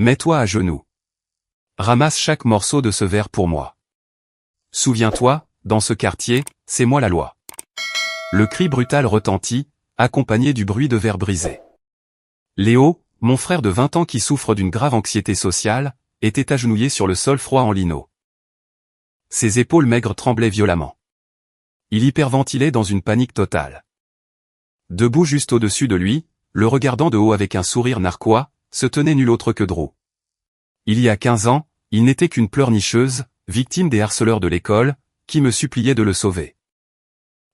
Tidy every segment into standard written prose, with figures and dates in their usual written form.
Mets-toi à genoux. Ramasse chaque morceau de ce verre pour moi. Souviens-toi, dans ce quartier, c'est moi la loi. Le cri brutal retentit, accompagné du bruit de verre brisé. Léo, mon frère de 20 ans qui souffre d'une grave anxiété sociale, était agenouillé sur le sol froid en lino. Ses épaules maigres tremblaient violemment. Il hyperventilait dans une panique totale. Debout juste au-dessus de lui, le regardant de haut avec un sourire narquois, se tenait nul autre que Drew. Il y a 15 ans, il n'était qu'une pleurnicheuse, victime des harceleurs de l'école, qui me suppliaient de le sauver.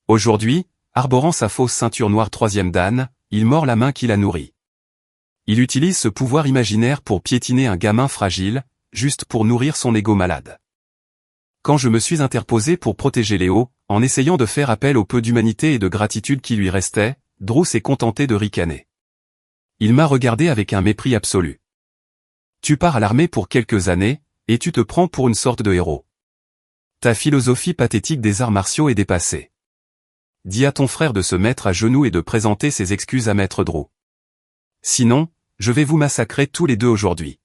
Aujourd'hui, arborant sa fausse ceinture noire 3e dan, il mord la main qui la nourrit. Il utilise ce pouvoir imaginaire pour piétiner un gamin fragile, juste pour nourrir son ego malade. Quand je me suis interposé pour protéger Léo, en essayant de faire appel au peu d'humanité et de gratitude qui lui restait, Drew s'est contenté de ricaner. Il m'a regardé avec un mépris absolu. Tu pars à l'armée pour quelques années, et tu te prends pour une sorte de héros. Ta philosophie pathétique des arts martiaux est dépassée. Dis à ton frère de se mettre à genoux et de présenter ses excuses à Maître Drew. Sinon, je vais vous massacrer tous les deux aujourd'hui.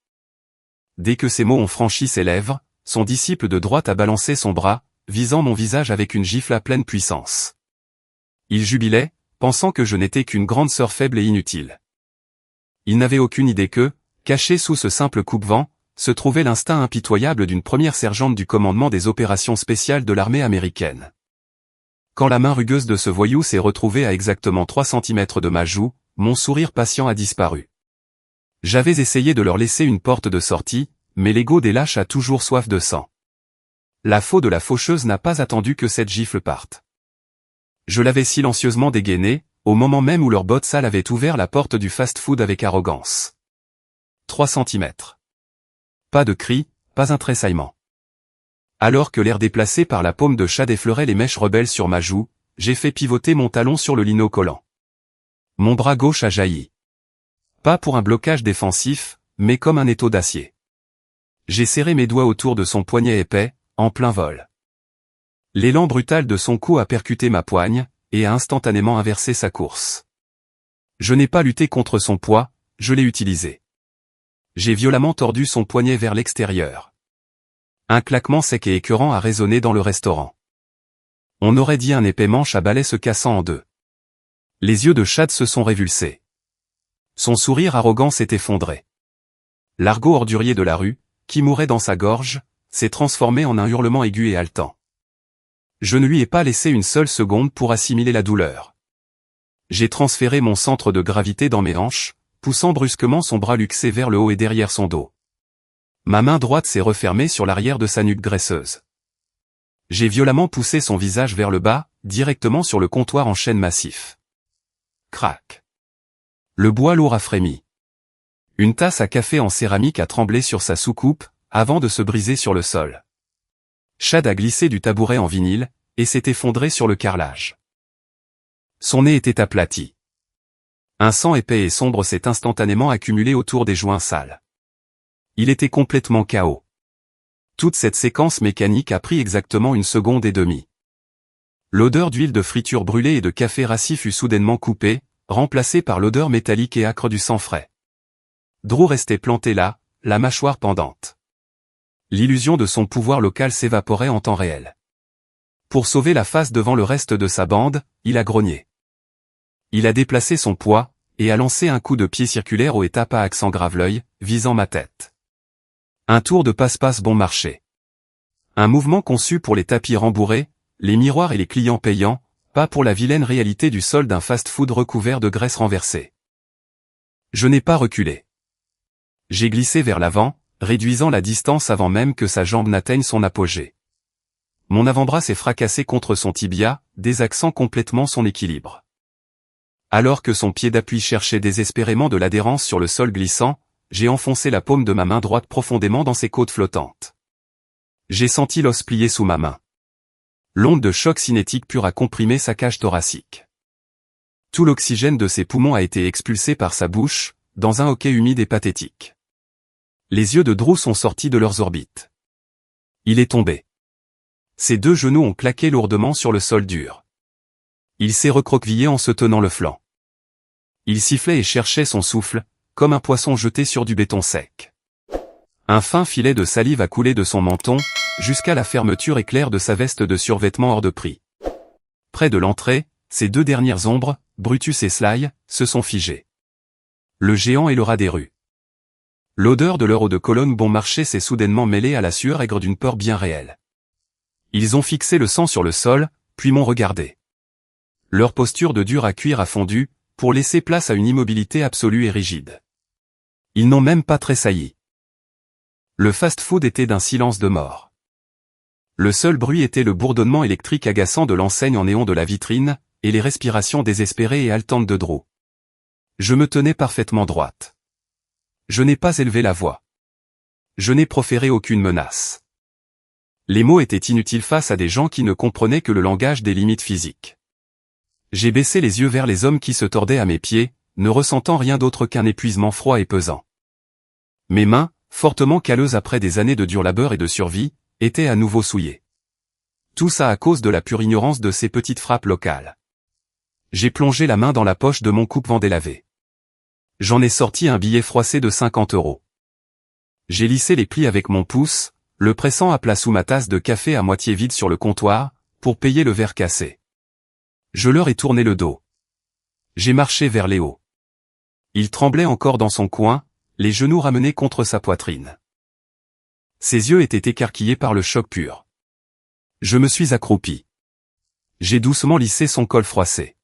Dès que ces mots ont franchi ses lèvres, son disciple de droite a balancé son bras, visant mon visage avec une gifle à pleine puissance. Il jubilait, pensant que je n'étais qu'une grande sœur faible et inutile. Il n'avait aucune idée que, caché sous ce simple coupe-vent, se trouvait l'instinct impitoyable d'une première sergente du commandement des opérations spéciales de l'armée américaine. Quand la main rugueuse de ce voyou s'est retrouvée à exactement 3 cm de ma joue, mon sourire patient a disparu. J'avais essayé de leur laisser une porte de sortie, mais l'ego des lâches a toujours soif de sang. La faux de la faucheuse n'a pas attendu que cette gifle parte. Je l'avais silencieusement dégainé, au moment même où leur botte sale avait ouvert la porte du fast-food avec arrogance. 3 cm. Pas de cri, pas un tressaillement. Alors que l'air déplacé par la paume de chat effleurait les mèches rebelles sur ma joue, j'ai fait pivoter mon talon sur le lino collant. Mon bras gauche a jailli. Pas pour un blocage défensif, mais comme un étau d'acier. J'ai serré mes doigts autour de son poignet épais, en plein vol. L'élan brutal de son cou a percuté ma poigne, et a instantanément inversé sa course. Je n'ai pas lutté contre son poids, je l'ai utilisé. J'ai violemment tordu son poignet vers l'extérieur. Un claquement sec et écœurant a résonné dans le restaurant. On aurait dit un épais manche à balai se cassant en deux. Les yeux de Chad se sont révulsés. Son sourire arrogant s'est effondré. L'argot ordurier de la rue, qui mourait dans sa gorge, s'est transformé en un hurlement aigu et haletant. Je ne lui ai pas laissé une seule seconde pour assimiler la douleur. J'ai transféré mon centre de gravité dans mes hanches, poussant brusquement son bras luxé vers le haut et derrière son dos. Ma main droite s'est refermée sur l'arrière de sa nuque graisseuse. J'ai violemment poussé son visage vers le bas, directement sur le comptoir en chêne massif. Crac. Le bois lourd a frémi. Une tasse à café en céramique a tremblé sur sa soucoupe, avant de se briser sur le sol. Chad a glissé du tabouret en vinyle, et s'est effondré sur le carrelage. Son nez était aplati. Un sang épais et sombre s'est instantanément accumulé autour des joints sales. Il était complètement KO. Toute cette séquence mécanique a pris exactement 1 seconde et demie. L'odeur d'huile de friture brûlée et de café rassis fut soudainement coupée, remplacée par l'odeur métallique et âcre du sang frais. Drew restait planté là, la mâchoire pendante. L'illusion de son pouvoir local s'évaporait en temps réel. Pour sauver la face devant le reste de sa bande, il a grogné. Il a déplacé son poids, et a lancé un coup de pied circulaire au étape à accent grave-l'œil, visant ma tête. Un tour de passe-passe bon marché. Un mouvement conçu pour les tapis rembourrés, les miroirs et les clients payants, pas pour la vilaine réalité du sol d'un fast-food recouvert de graisse renversée. Je n'ai pas reculé. J'ai glissé vers l'avant, réduisant la distance avant même que sa jambe n'atteigne son apogée. Mon avant-bras s'est fracassé contre son tibia, désaxant complètement son équilibre. Alors que son pied d'appui cherchait désespérément de l'adhérence sur le sol glissant, j'ai enfoncé la paume de ma main droite profondément dans ses côtes flottantes. J'ai senti l'os plier sous ma main. L'onde de choc cinétique pure a comprimé sa cage thoracique. Tout l'oxygène de ses poumons a été expulsé par sa bouche, dans un hoquet humide et pathétique. Les yeux de Drew sont sortis de leurs orbites. Il est tombé. Ses 2 genoux ont claqué lourdement sur le sol dur. Il s'est recroquevillé en se tenant le flanc. Il sifflait et cherchait son souffle, comme un poisson jeté sur du béton sec. Un fin filet de salive a coulé de son menton, jusqu'à la fermeture éclair de sa veste de survêtement hors de prix. Près de l'entrée, ces deux dernières ombres, Brutus et Sly, se sont figées. Le géant et le rat des rues. L'odeur de leur eau de Cologne bon marché s'est soudainement mêlée à la sueur aigre d'une peur bien réelle. Ils ont fixé le sang sur le sol, puis m'ont regardé. Leur posture de dur à cuire a fondu, pour laisser place à une immobilité absolue et rigide. Ils n'ont même pas tressailli. Le fast-food était d'un silence de mort. Le seul bruit était le bourdonnement électrique agaçant de l'enseigne en néon de la vitrine, et les respirations désespérées et haletantes de Drew. Je me tenais parfaitement droite. Je n'ai pas élevé la voix. Je n'ai proféré aucune menace. Les mots étaient inutiles face à des gens qui ne comprenaient que le langage des limites physiques. J'ai baissé les yeux vers les hommes qui se tordaient à mes pieds, ne ressentant rien d'autre qu'un épuisement froid et pesant. Mes mains, fortement calleuses après des années de dur labeur et de survie, étaient à nouveau souillées. Tout ça à cause de la pure ignorance de ces petites frappes locales. J'ai plongé la main dans la poche de mon coupe-vent délavé. J'en ai sorti un billet froissé de 50 €. J'ai lissé les plis avec mon pouce, le pressant à plat sous ma tasse de café à moitié vide sur le comptoir, pour payer le verre cassé. Je leur ai tourné le dos. J'ai marché vers Léo. Il tremblait encore dans son coin, les genoux ramenés contre sa poitrine. Ses yeux étaient écarquillés par le choc pur. Je me suis accroupi. J'ai doucement lissé son col froissé.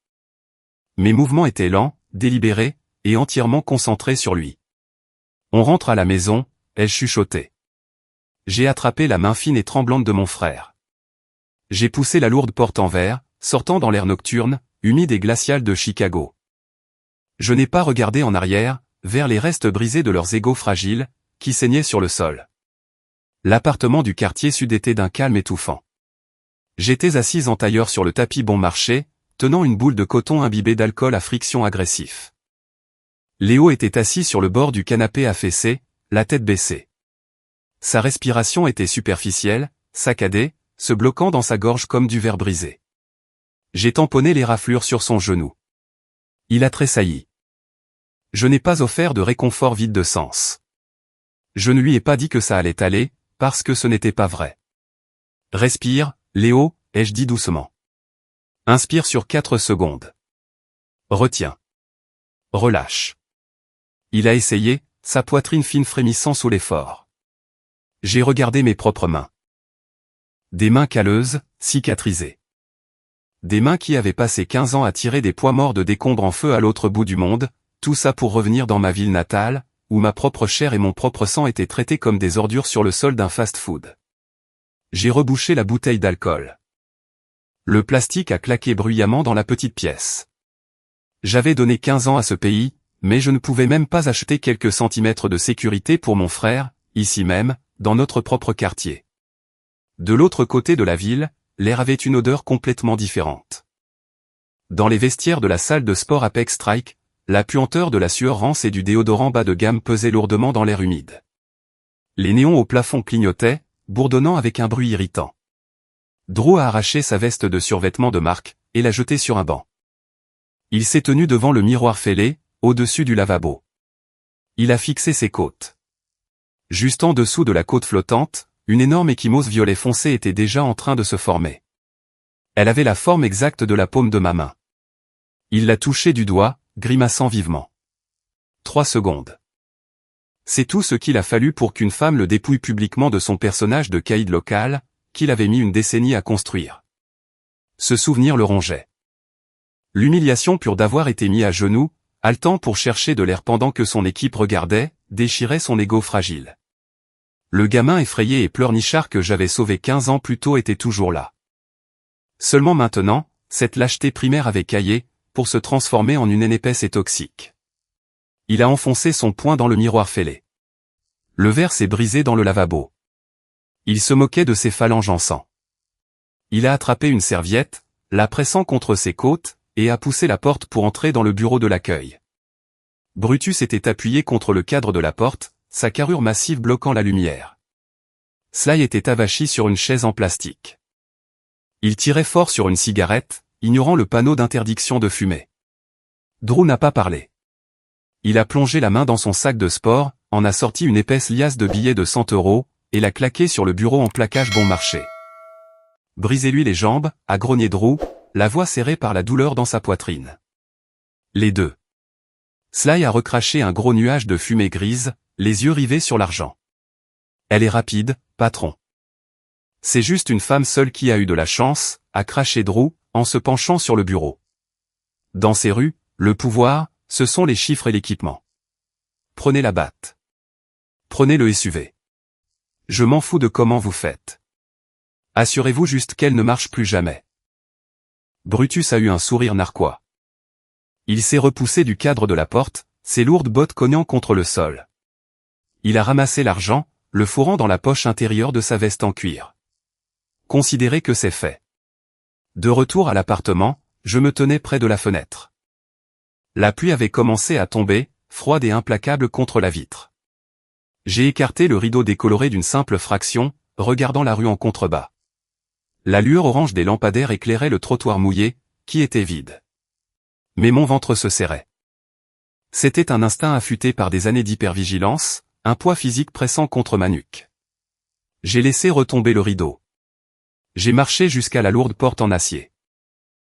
Mes mouvements étaient lents, délibérés, et entièrement concentrés sur lui. On rentre à la maison, elle chuchotait. J'ai attrapé la main fine et tremblante de mon frère. J'ai poussé la lourde porte en verre, sortant dans l'air nocturne, humide et glacial de Chicago. Je n'ai pas regardé en arrière, vers les restes brisés de leurs égaux fragiles, qui saignaient sur le sol. L'appartement du quartier sud était d'un calme étouffant. J'étais assise en tailleur sur le tapis bon marché, tenant une boule de coton imbibée d'alcool à friction agressif. Léo était assis sur le bord du canapé affaissé, la tête baissée. Sa respiration était superficielle, saccadée, se bloquant dans sa gorge comme du verre brisé. J'ai tamponné les raflures sur son genou. Il a tressailli. Je n'ai pas offert de réconfort vide de sens. Je ne lui ai pas dit que ça allait aller, parce que ce n'était pas vrai. Respire, Léo, ai-je dit doucement. Inspire sur 4 secondes. Retiens. Relâche. Il a essayé, sa poitrine fine frémissant sous l'effort. J'ai regardé mes propres mains. Des mains calleuses, cicatrisées. Des mains qui avaient passé 15 ans à tirer des poids morts de décombres en feu à l'autre bout du monde, tout ça pour revenir dans ma ville natale, où ma propre chair et mon propre sang étaient traités comme des ordures sur le sol d'un fast-food. J'ai rebouché la bouteille d'alcool. Le plastique a claqué bruyamment dans la petite pièce. J'avais donné 15 ans à ce pays, mais je ne pouvais même pas acheter quelques centimètres de sécurité pour mon frère, ici même, dans notre propre quartier. De l'autre côté de la ville, l'air avait une odeur complètement différente. Dans les vestiaires de la salle de sport Apex Strike, la puanteur de la sueur rance et du déodorant bas de gamme pesait lourdement dans l'air humide. Les néons au plafond clignotaient, bourdonnant avec un bruit irritant. Drew a arraché sa veste de survêtement de marque, et l'a jetée sur un banc. Il s'est tenu devant le miroir fêlé, au-dessus du lavabo. Il a fixé ses côtes. Juste en dessous de la côte flottante, une énorme échymose violet foncé était déjà en train de se former. Elle avait la forme exacte de la paume de ma main. Il l'a touchée du doigt, grimaçant vivement. 3 secondes. C'est tout ce qu'il a fallu pour qu'une femme le dépouille publiquement de son personnage de caïd local, qu'il avait mis une décennie à construire. Ce souvenir le rongeait. L'humiliation pure d'avoir été mis à genoux, haletant pour chercher de l'air pendant que son équipe regardait, déchirait son ego fragile. Le gamin effrayé et pleurnichard que j'avais sauvé 15 ans plus tôt était toujours là. Seulement maintenant, cette lâcheté primaire avait caillé, pour se transformer en une haine épaisse et toxique. Il a enfoncé son poing dans le miroir fêlé. Le verre s'est brisé dans le lavabo. Il se moquait de ses phalanges en sang. Il a attrapé une serviette, la pressant contre ses côtes, et a poussé la porte pour entrer dans le bureau de l'accueil. Brutus était appuyé contre le cadre de la porte, sa carrure massive bloquant la lumière. Sly était avachi sur une chaise en plastique. Il tirait fort sur une cigarette, ignorant le panneau d'interdiction de fumer. Drew n'a pas parlé. Il a plongé la main dans son sac de sport, en a sorti une épaisse liasse de billets de 100 € et l'a claqué sur le bureau en plaquage bon marché. Brisez-lui les jambes, a grogné Drew, la voix serrée par la douleur dans sa poitrine. Les deux. Sly a recraché un gros nuage de fumée grise, les yeux rivés sur l'argent. Elle est rapide, patron. C'est juste une femme seule qui a eu de la chance, a craché Drew, en se penchant sur le bureau. Dans ces rues, le pouvoir, ce sont les chiffres et l'équipement. Prenez la batte. Prenez le SUV. Je m'en fous de comment vous faites. Assurez-vous juste qu'elle ne marche plus jamais. Brutus a eu un sourire narquois. Il s'est repoussé du cadre de la porte, ses lourdes bottes cognant contre le sol. Il a ramassé l'argent, le fourrant dans la poche intérieure de sa veste en cuir. Considérez que c'est fait. De retour à l'appartement, je me tenais près de la fenêtre. La pluie avait commencé à tomber, froide et implacable contre la vitre. J'ai écarté le rideau décoloré d'une simple fraction, regardant la rue en contrebas. La lueur orange des lampadaires éclairait le trottoir mouillé, qui était vide. Mais mon ventre se serrait. C'était un instinct affûté par des années d'hypervigilance, un poids physique pressant contre ma nuque. J'ai laissé retomber le rideau. J'ai marché jusqu'à la lourde porte en acier.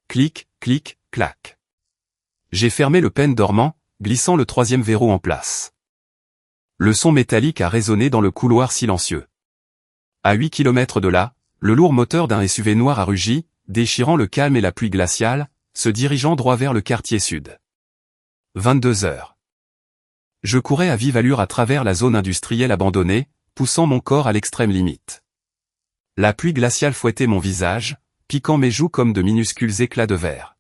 Clic, clic, clac. J'ai fermé le pêne dormant, glissant le troisième verrou en place. Le son métallique a résonné dans le couloir silencieux. À 8 km de là, le lourd moteur d'un SUV noir a rugi, déchirant le calme et la pluie glaciale, se dirigeant droit vers le quartier sud. 22 heures. Je courais à vive allure à travers la zone industrielle abandonnée, poussant mon corps à l'extrême limite. La pluie glaciale fouettait mon visage, piquant mes joues comme de minuscules éclats de verre.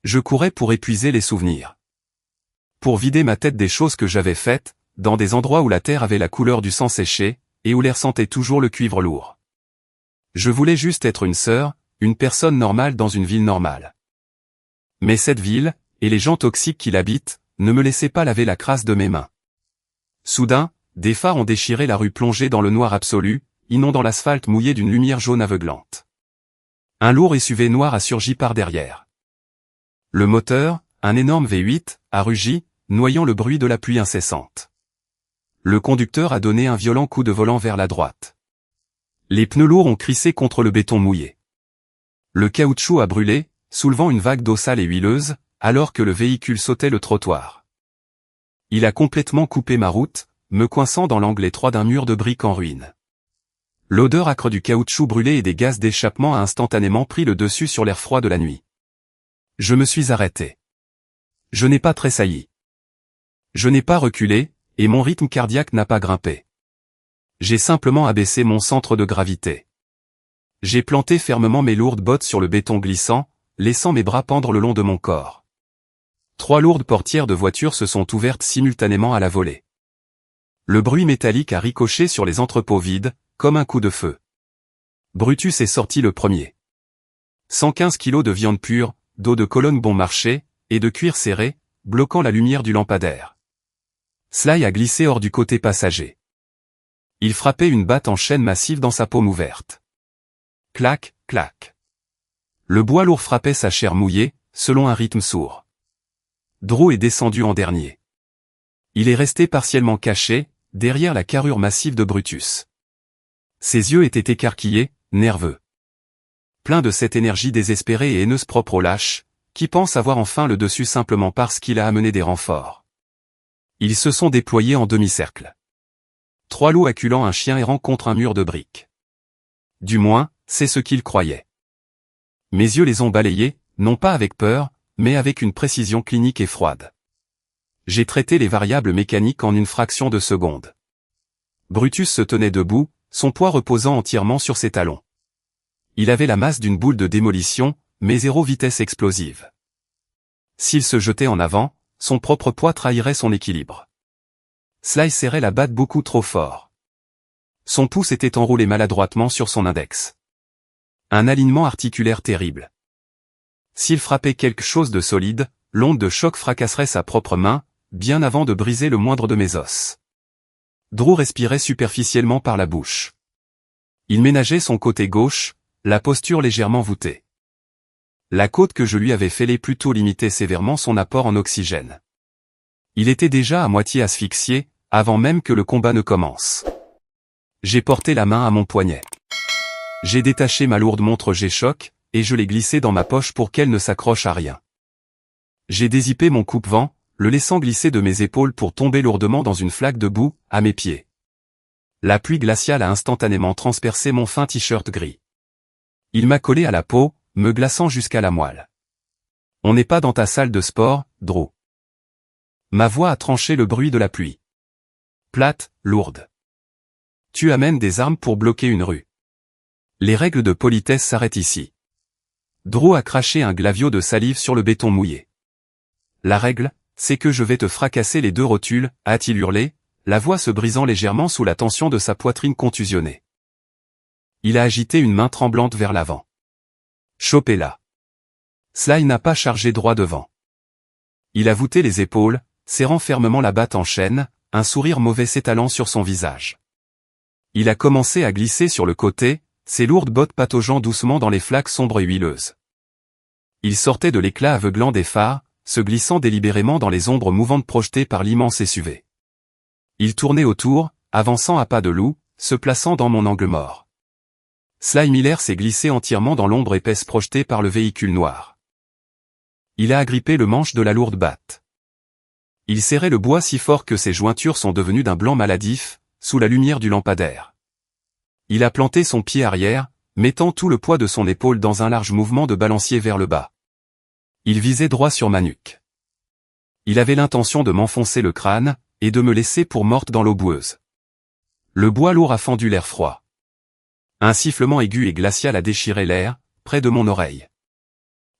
Je courais pour épuiser les souvenirs. Pour vider ma tête des choses que j'avais faites, dans des endroits où la terre avait la couleur du sang séché, et où l'air sentait toujours le cuivre lourd. Je voulais juste être une sœur, une personne normale dans une ville normale. Mais cette ville, et les gens toxiques qui l'habitent, ne me laissaient pas laver la crasse de mes mains. Soudain, des phares ont déchiré la rue plongée dans le noir absolu, inondant l'asphalte mouillé d'une lumière jaune aveuglante. Un lourd SUV noir a surgi par derrière. Le moteur, un énorme V8, a rugi, noyant le bruit de la pluie incessante. Le conducteur a donné un violent coup de volant vers la droite. Les pneus lourds ont crissé contre le béton mouillé. Le caoutchouc a brûlé, soulevant une vague d'eau sale et huileuse, alors que le véhicule sautait le trottoir. Il a complètement coupé ma route, me coinçant dans l'angle étroit d'un mur de briques en ruine. L'odeur âcre du caoutchouc brûlé et des gaz d'échappement a instantanément pris le dessus sur l'air froid de la nuit. Je me suis arrêté. Je n'ai pas tressailli. Je n'ai pas reculé, et mon rythme cardiaque n'a pas grimpé. J'ai simplement abaissé mon centre de gravité. J'ai planté fermement mes lourdes bottes sur le béton glissant, laissant mes bras pendre le long de mon corps. 3 lourdes portières de voiture se sont ouvertes simultanément à la volée. Le bruit métallique a ricoché sur les entrepôts vides, comme un coup de feu. Brutus est sorti le premier. 115 kilos de viande pure, d'eau de Cologne bon marché, et de cuir serré, bloquant la lumière du lampadaire. Sly a glissé hors du côté passager. Il frappait une batte en chaîne massive dans sa paume ouverte. Clac, clac. Le bois lourd frappait sa chair mouillée, selon un rythme sourd. Drew est descendu en dernier. Il est resté partiellement caché, derrière la carrure massive de Brutus. Ses yeux étaient écarquillés, nerveux. Plein de cette énergie désespérée et haineuse propre au lâche, qui pense avoir enfin le dessus simplement parce qu'il a amené des renforts. Ils se sont déployés en demi-cercle. 3 loups acculant un chien errant contre un mur de briques. Du moins, c'est ce qu'ils croyaient. Mes yeux les ont balayés, non pas avec peur, mais avec une précision clinique et froide. J'ai traité les variables mécaniques en une fraction de seconde. Brutus se tenait debout, son poids reposant entièrement sur ses talons. Il avait la masse d'une boule de démolition, mais 0 vitesse explosive. S'il se jetait en avant, son propre poids trahirait son équilibre. Sly serrait la batte beaucoup trop fort. Son pouce était enroulé maladroitement sur son index. Un alignement articulaire terrible. S'il frappait quelque chose de solide, l'onde de choc fracasserait sa propre main, bien avant de briser le moindre de mes os. Drew respirait superficiellement par la bouche. Il ménageait son côté gauche, la posture légèrement voûtée. La côte que je lui avais fêlée plutôt limitait sévèrement son apport en oxygène. Il était déjà à moitié asphyxié, avant même que le combat ne commence. J'ai porté la main à mon poignet. J'ai détaché ma lourde montre G-Shock, et je l'ai glissée dans ma poche pour qu'elle ne s'accroche à rien. J'ai dézippé mon coupe-vent, le laissant glisser de mes épaules pour tomber lourdement dans une flaque de boue, à mes pieds. La pluie glaciale a instantanément transpercé mon fin t-shirt gris. Il m'a collé à la peau, me glaçant jusqu'à la moelle. On n'est pas dans ta salle de sport, Drew. Ma voix a tranché le bruit de la pluie. Plate, lourde. Tu amènes des armes pour bloquer une rue. Les règles de politesse s'arrêtent ici. Drew a craché un glavio de salive sur le béton mouillé. La règle, c'est que je vais te fracasser les 2 rotules, a-t-il hurlé, la voix se brisant légèrement sous la tension de sa poitrine contusionnée. Il a agité une main tremblante vers l'avant. Chopez-la. Sly n'a pas chargé droit devant. Il a voûté les épaules, serrant fermement la batte en chaîne, un sourire mauvais s'étalant sur son visage. Il a commencé à glisser sur le côté, ses lourdes bottes pataugeant doucement dans les flaques sombres et huileuses. Il sortait de l'éclat aveuglant des phares, se glissant délibérément dans les ombres mouvantes projetées par l'immense SUV. Il tournait autour, avançant à pas de loup, se plaçant dans mon angle mort. Sly Miller s'est glissé entièrement dans l'ombre épaisse projetée par le véhicule noir. Il a agrippé le manche de la lourde batte. Il serrait le bois si fort que ses jointures sont devenues d'un blanc maladif, sous la lumière du lampadaire. Il a planté son pied arrière, mettant tout le poids de son épaule dans un large mouvement de balancier vers le bas. Il visait droit sur ma nuque. Il avait l'intention de m'enfoncer le crâne, et de me laisser pour morte dans l'eau boueuse. Le bois lourd a fendu l'air froid. Un sifflement aigu et glacial a déchiré l'air, près de mon oreille.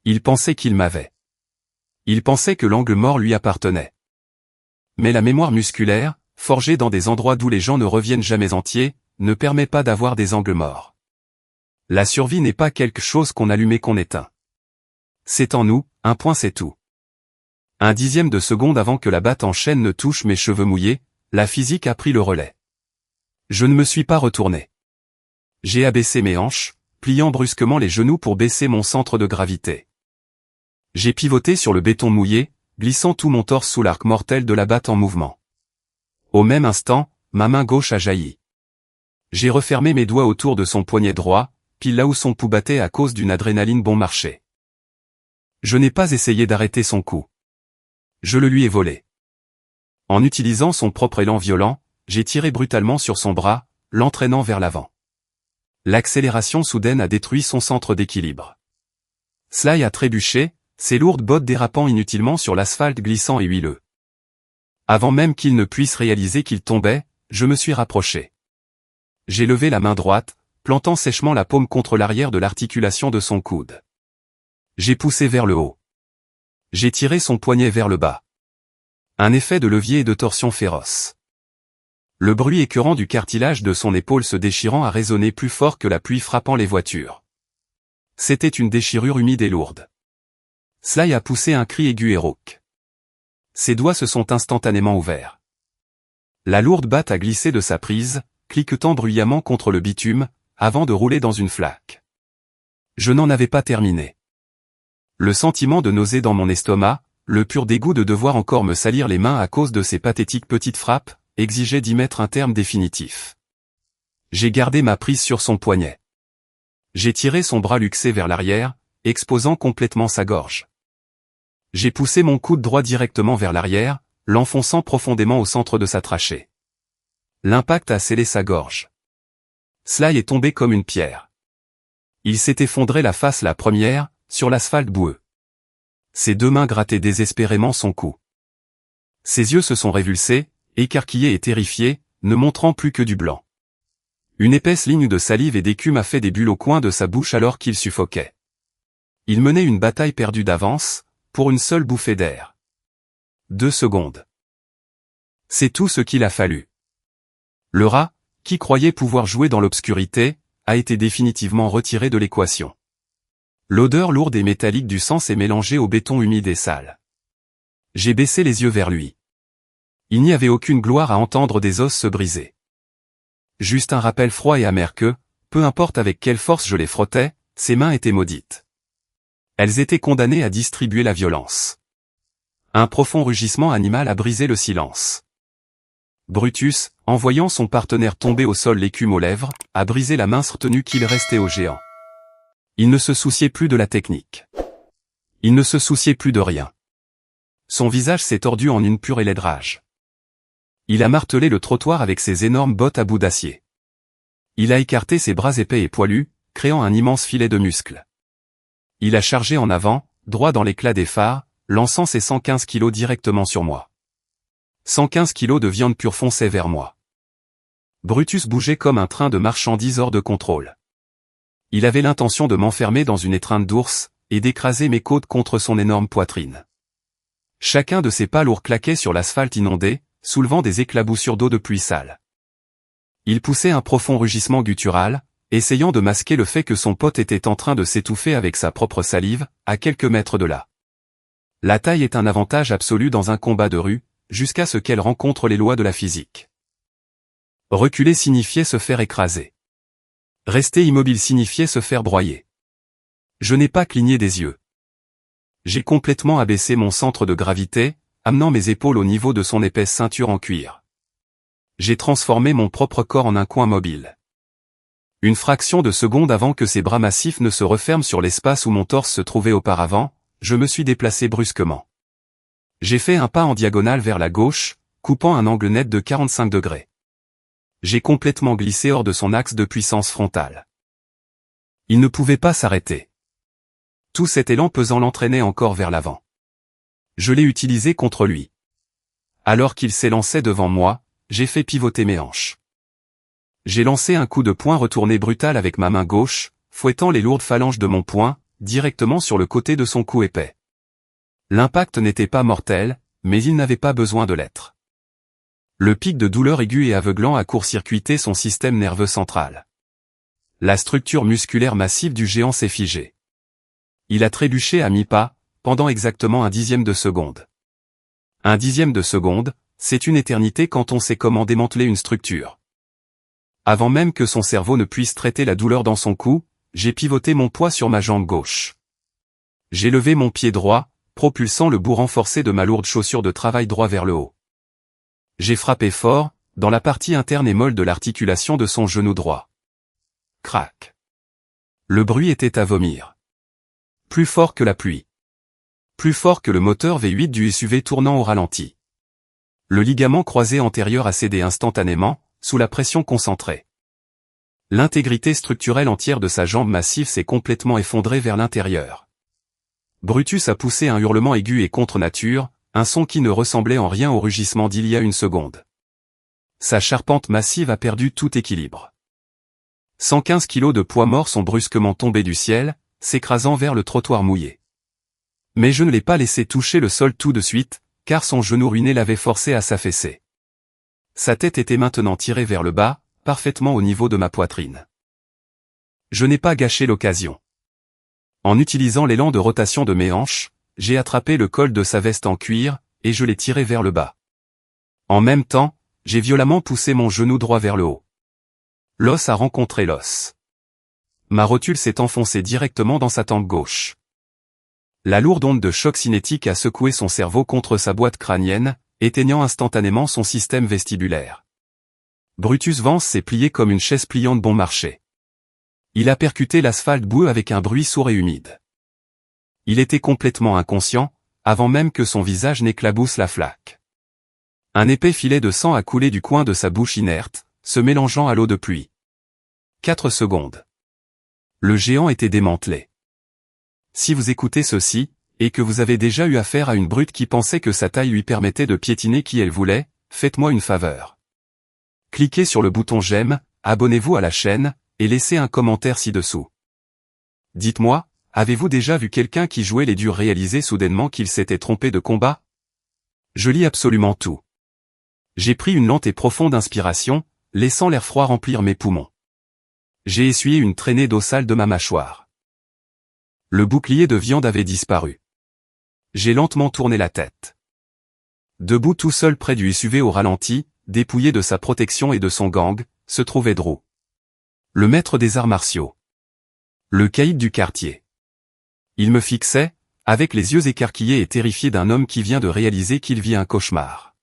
Il pensait qu'il m'avait. Il pensait que l'angle mort lui appartenait. Mais la mémoire musculaire, forgée dans des endroits d'où les gens ne reviennent jamais entiers, ne permet pas d'avoir des angles morts. La survie n'est pas quelque chose qu'on allume et qu'on éteint. C'est en nous, un point c'est tout. Un dixième de seconde avant que la batte en chaîne ne touche mes cheveux mouillés, la physique a pris le relais. Je ne me suis pas retourné. J'ai abaissé mes hanches, pliant brusquement les genoux pour baisser mon centre de gravité. J'ai pivoté sur le béton mouillé, glissant tout mon torse sous l'arc mortel de la batte en mouvement. Au même instant, ma main gauche a jailli. J'ai refermé mes doigts autour de son poignet droit, pile là où son pouls battait à cause d'une adrénaline bon marché. Je n'ai pas essayé d'arrêter son coup. Je le lui ai volé. En utilisant son propre élan violent, j'ai tiré brutalement sur son bras, l'entraînant vers l'avant. L'accélération soudaine a détruit son centre d'équilibre. Sly a trébuché, ses lourdes bottes dérapant inutilement sur l'asphalte glissant et huileux. Avant même qu'il ne puisse réaliser qu'il tombait, je me suis rapproché. J'ai levé la main droite, plantant sèchement la paume contre l'arrière de l'articulation de son coude. J'ai poussé vers le haut. J'ai tiré son poignet vers le bas. Un effet de levier et de torsion féroce. Le bruit écœurant du cartilage de son épaule se déchirant a résonné plus fort que la pluie frappant les voitures. C'était une déchirure humide et lourde. Sly a poussé un cri aigu et rauque. Ses doigts se sont instantanément ouverts. La lourde batte a glissé de sa prise, cliquetant bruyamment contre le bitume, avant de rouler dans une flaque. Je n'en avais pas terminé. Le sentiment de nausée dans mon estomac, le pur dégoût de devoir encore me salir les mains à cause de ces pathétiques petites frappes, exigeait d'y mettre un terme définitif. J'ai gardé ma prise sur son poignet. J'ai tiré son bras luxé vers l'arrière, exposant complètement sa gorge. J'ai poussé mon coude droit directement vers l'arrière, l'enfonçant profondément au centre de sa trachée. L'impact a scellé sa gorge. Sly est tombé comme une pierre. Il s'est effondré la face la première, sur l'asphalte boueux. Ses 2 mains grattaient désespérément son cou. Ses yeux se sont révulsés, écarquillés et terrifiés, ne montrant plus que du blanc. Une épaisse ligne de salive et d'écume a fait des bulles au coin de sa bouche alors qu'il suffoquait. Il menait une bataille perdue d'avance, pour une seule bouffée d'air. 2 secondes. C'est tout ce qu'il a fallu. Le rat, qui croyait pouvoir jouer dans l'obscurité, a été définitivement retiré de l'équation. L'odeur lourde et métallique du sang s'est mélangée au béton humide et sale. J'ai baissé les yeux vers lui. Il n'y avait aucune gloire à entendre des os se briser. Juste un rappel froid et amer que, peu importe avec quelle force je les frottais, ses mains étaient maudites. Elles étaient condamnées à distribuer la violence. Un profond rugissement animal a brisé le silence. Brutus, en voyant son partenaire tomber au sol l'écume aux lèvres, a brisé la mince retenue qu'il restait au géant. Il ne se souciait plus de la technique. Il ne se souciait plus de rien. Son visage s'est tordu en une pure et laide rage. Il a martelé le trottoir avec ses énormes bottes à bout d'acier. Il a écarté ses bras épais et poilus, créant un immense filet de muscles. Il a chargé en avant, droit dans l'éclat des phares, lançant ses 115 kilos directement sur moi. 115 kilos de viande pure fonçaient vers moi. Brutus bougeait comme un train de marchandises hors de contrôle. Il avait l'intention de m'enfermer dans une étreinte d'ours, et d'écraser mes côtes contre son énorme poitrine. Chacun de ses pas lourds claquait sur l'asphalte inondé, soulevant des éclaboussures d'eau de pluie sale. Il poussait un profond rugissement guttural, essayant de masquer le fait que son pote était en train de s'étouffer avec sa propre salive, à quelques mètres de là. La taille est un avantage absolu dans un combat de rue, jusqu'à ce qu'elle rencontre les lois de la physique. Reculer signifiait se faire écraser. Rester immobile signifiait se faire broyer. Je n'ai pas cligné des yeux. J'ai complètement abaissé mon centre de gravité, amenant mes épaules au niveau de son épaisse ceinture en cuir. J'ai transformé mon propre corps en un coin mobile. Une fraction de seconde avant que ses bras massifs ne se referment sur l'espace où mon torse se trouvait auparavant, je me suis déplacé brusquement. J'ai fait un pas en diagonale vers la gauche, coupant un angle net de 45 degrés. J'ai complètement glissé hors de son axe de puissance frontale. Il ne pouvait pas s'arrêter. Tout cet élan pesant l'entraînait encore vers l'avant. Je l'ai utilisé contre lui. Alors qu'il s'élançait devant moi, j'ai fait pivoter mes hanches. J'ai lancé un coup de poing retourné brutal avec ma main gauche, fouettant les lourdes phalanges de mon poing, directement sur le côté de son cou épais. L'impact n'était pas mortel, mais il n'avait pas besoin de l'être. Le pic de douleur aiguë et aveuglant a court-circuité son système nerveux central. La structure musculaire massive du géant s'est figée. Il a trébuché à mi-pas, pendant exactement un dixième de seconde. Un dixième de seconde, c'est une éternité quand on sait comment démanteler une structure. Avant même que son cerveau ne puisse traiter la douleur dans son cou, j'ai pivoté mon poids sur ma jambe gauche. J'ai levé mon pied droit, propulsant le bout renforcé de ma lourde chaussure de travail droit vers le haut. J'ai frappé fort, dans la partie interne et molle de l'articulation de son genou droit. Crac. Le bruit était à vomir. Plus fort que la pluie. Plus fort que le moteur V8 du SUV tournant au ralenti. Le ligament croisé antérieur a cédé instantanément, sous la pression concentrée. L'intégrité structurelle entière de sa jambe massive s'est complètement effondrée vers l'intérieur. Brutus a poussé un hurlement aigu et contre nature, un son qui ne ressemblait en rien au rugissement d'il y a une seconde. Sa charpente massive a perdu tout équilibre. 115 kilos de poids mort sont brusquement tombés du ciel, s'écrasant vers le trottoir mouillé. Mais je ne l'ai pas laissé toucher le sol tout de suite, car son genou ruiné l'avait forcé à s'affaisser. Sa tête était maintenant tirée vers le bas, parfaitement au niveau de ma poitrine. Je n'ai pas gâché l'occasion. En utilisant l'élan de rotation de mes hanches, j'ai attrapé le col de sa veste en cuir, et je l'ai tiré vers le bas. En même temps, j'ai violemment poussé mon genou droit vers le haut. L'os a rencontré l'os. Ma rotule s'est enfoncée directement dans sa tempe gauche. La lourde onde de choc cinétique a secoué son cerveau contre sa boîte crânienne, éteignant instantanément son système vestibulaire. Brutus Vance s'est plié comme une chaise pliante bon marché. Il a percuté l'asphalte boueux avec un bruit sourd et humide. Il était complètement inconscient, avant même que son visage n'éclabousse la flaque. Un épais filet de sang a coulé du coin de sa bouche inerte, se mélangeant à l'eau de pluie. 4 secondes. Le géant était démantelé. Si vous écoutez ceci, et que vous avez déjà eu affaire à une brute qui pensait que sa taille lui permettait de piétiner qui elle voulait, faites-moi une faveur. Cliquez sur le bouton j'aime, abonnez-vous à la chaîne, et laissez un commentaire ci-dessous. Dites-moi, avez-vous déjà vu quelqu'un qui jouait les durs réaliser soudainement qu'il s'était trompé de combat? Je lis absolument tout. J'ai pris une lente et profonde inspiration, laissant l'air froid remplir mes poumons. J'ai essuyé une traînée d'eau sale de ma mâchoire. Le bouclier de viande avait disparu. J'ai lentement tourné la tête. Debout tout seul près du SUV au ralenti, dépouillé de sa protection et de son gang, se trouvait Drew. Le maître des arts martiaux. Le caïd du quartier. Il me fixait, avec les yeux écarquillés et terrifié d'un homme qui vient de réaliser qu'il vit un cauchemar.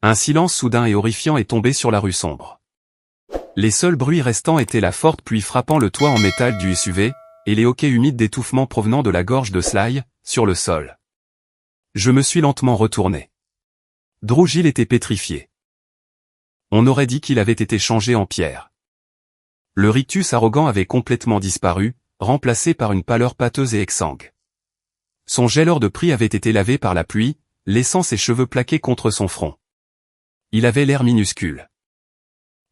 Un silence soudain et horrifiant est tombé sur la rue sombre. Les seuls bruits restants étaient la forte pluie frappant le toit en métal du SUV, et les hoquets humides d'étouffement provenant de la gorge de Sly, sur le sol. Je me suis lentement retourné. Drew Gill était pétrifié. On aurait dit qu'il avait été changé en pierre. Le rictus arrogant avait complètement disparu, remplacé par une pâleur pâteuse et exsangue. Son gel hors de prix avait été lavé par la pluie, laissant ses cheveux plaqués contre son front. Il avait l'air minuscule.